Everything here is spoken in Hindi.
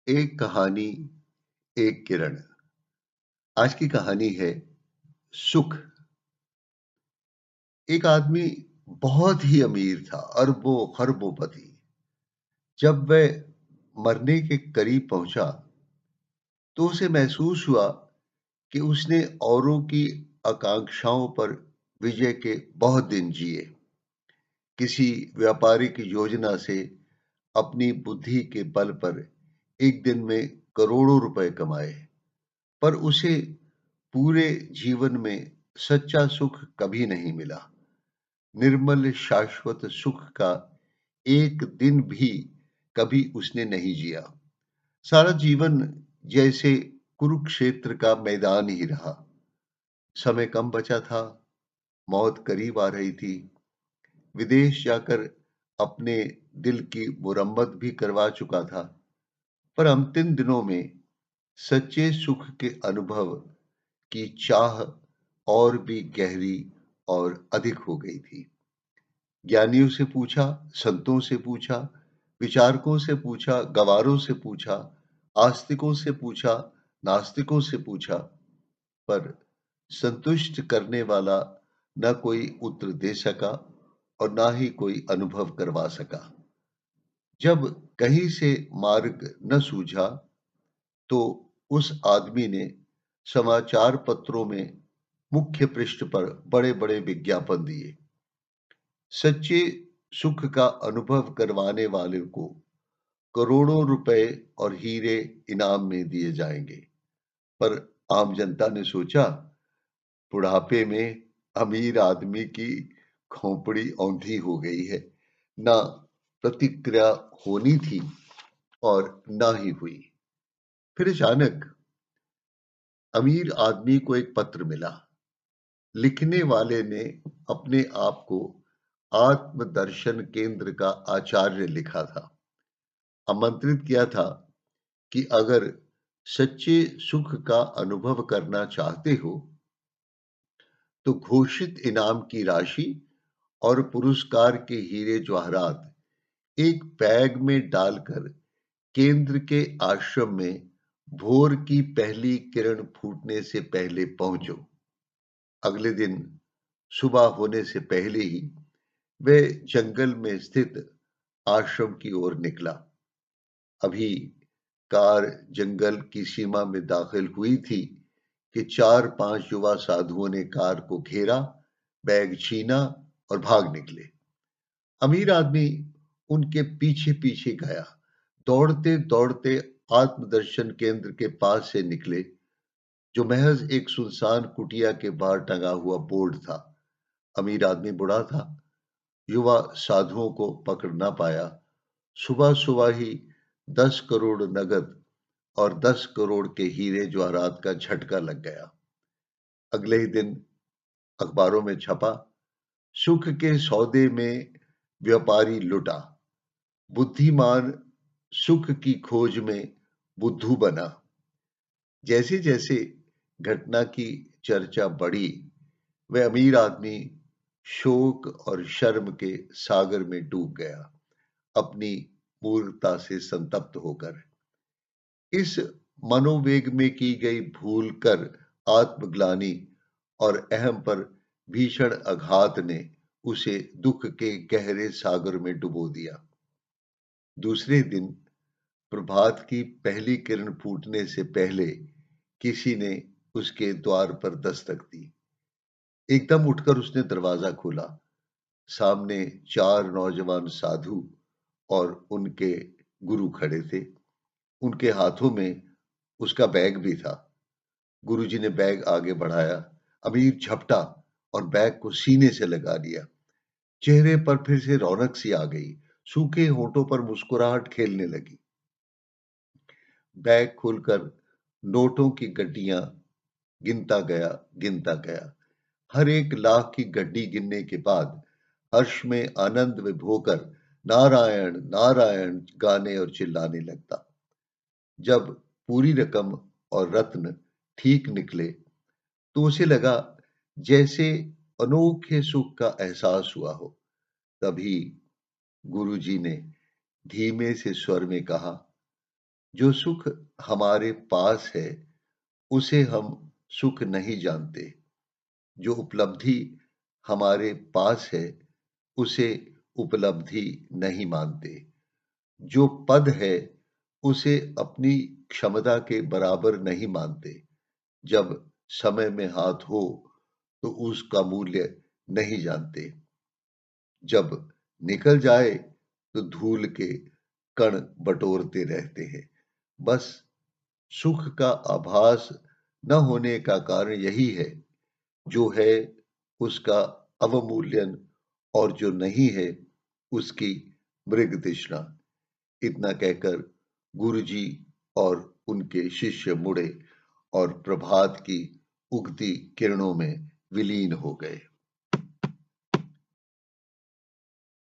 एक कहानी, एक किरण। आज की कहानी है सुख। एक आदमी बहुत ही अमीर था, अरबों खरबों पति। जब वह मरने के करीब पहुंचा तो उसे महसूस हुआ कि उसने औरों की आकांक्षाओं पर विजय के बहुत दिन जिए। किसी व्यापारिक योजना से अपनी बुद्धि के बल पर एक दिन में करोड़ों रुपए कमाए, पर उसे पूरे जीवन में सच्चा सुख कभी नहीं मिला। निर्मल शाश्वत सुख का एक दिन भी कभी उसने नहीं जिया। सारा जीवन जैसे कुरुक्षेत्र का मैदान ही रहा। समय कम बचा था, मौत करीब आ रही थी। विदेश जाकर अपने दिल की मुरम्मत भी करवा चुका था, पर अंतिम दिनों में सच्चे सुख के अनुभव की चाह और भी गहरी और अधिक हो गई थी। ज्ञानियों से पूछा, संतों से पूछा, विचारकों से पूछा, गवारों से पूछा, आस्तिकों से पूछा, नास्तिकों से पूछा, पर संतुष्ट करने वाला न कोई उत्तर दे सका और ना ही कोई अनुभव करवा सका। जब कहीं से मार्ग न सूझा तो उस आदमी ने समाचार पत्रों में मुख्य पृष्ठ पर बड़े बड़े विज्ञापन दिए। सच्चे सुख का अनुभव करवाने वाले को करोड़ों रुपए और हीरे इनाम में दिए जाएंगे। पर आम जनता ने सोचा, बुढ़ापे में अमीर आदमी की खोपड़ी औंधी हो गई है। ना प्रतिक्रिया होनी थी और ना ही हुई। फिर अचानक अमीर आदमी को एक पत्र मिला। लिखने वाले ने अपने आप को आत्मदर्शन केंद्र का आचार्य लिखा था। आमंत्रित किया था कि अगर सच्चे सुख का अनुभव करना चाहते हो तो घोषित इनाम की राशि और पुरस्कार के हीरे जवाहरात एक बैग में डालकर केंद्र के आश्रम में भोर की पहली किरण फूटने से पहले पहुंचो। अगले दिन सुबह होने से पहले ही वह जंगल में स्थित आश्रम की ओर निकला। अभी कार जंगल की सीमा में दाखिल हुई थी कि 4-5 युवा साधुओं ने कार को घेरा, बैग छीना और भाग निकले। अमीर आदमी उनके पीछे पीछे गया। दौड़ते दौड़ते आत्मदर्शन केंद्र के पास से निकले, जो महज एक सुनसान कुटिया के बाहर टंगा हुआ बोर्ड था। अमीर आदमी बुढ़ा था, युवा साधुओं को पकड़ ना पाया। सुबह सुबह ही 10 करोड़ नगद और 10 करोड़ के हीरे जवाहरात का झटका लग गया। अगले ही दिन अखबारों में छपा, सुख के सौदे में व्यापारी लुटा, बुद्धिमान सुख की खोज में बुद्धू बना। जैसे जैसे घटना की चर्चा बढ़ी, वह अमीर आदमी शोक और शर्म के सागर में डूब गया, अपनी मूर्खता से संतप्त होकर। इस मनोवेग में की गई भूल कर आत्मग्लानि और अहम पर भीषण आघात ने उसे दुख के गहरे सागर में डुबो दिया। दूसरे दिन प्रभात की पहली किरण फूटने से पहले किसी ने उसके द्वार पर दस्तक दी। एकदम उठकर उसने दरवाजा खोला। सामने 4 नौजवान साधु और उनके गुरु खड़े थे। उनके हाथों में उसका बैग भी था। गुरुजी ने बैग आगे बढ़ाया। अमीर झपटा और बैग को सीने से लगा लिया। चेहरे पर फिर से रौनक सी आ गई। सूखे होठों पर मुस्कुराहट खेलने लगी। बैग खोलकर नोटों की गड्डियां गिनता गया। हर एक लाख की गड्डी गिनने के बाद हर्ष में आनंद विभोर नारायण नारायण गाने और चिल्लाने लगता। जब पूरी रकम और रत्न ठीक निकले तो उसे लगा जैसे अनोखे सुख का एहसास हुआ हो। तभी गुरुजी ने धीमे से स्वर में कहा, जो सुख हमारे पास है, उसे हम सुख नहीं जानते। जो उपलब्धि हमारे पास है, उसे उपलब्धि नहीं मानते। जो पद है, उसे अपनी क्षमता के बराबर नहीं मानते। जब समय में हाथ हो, तो उसका मूल्य नहीं जानते। जब निकल जाए, तो धूल के कण बटोरते रहते हैं। बस सुख का आभास न होने का कारण यही है, जो है उसका अवमूल्यन और जो नहीं है उसकी मृग तृष्णा। इतना कहकर गुरुजी और उनके शिष्य मुड़े और प्रभात की उगती किरणों में विलीन हो गए।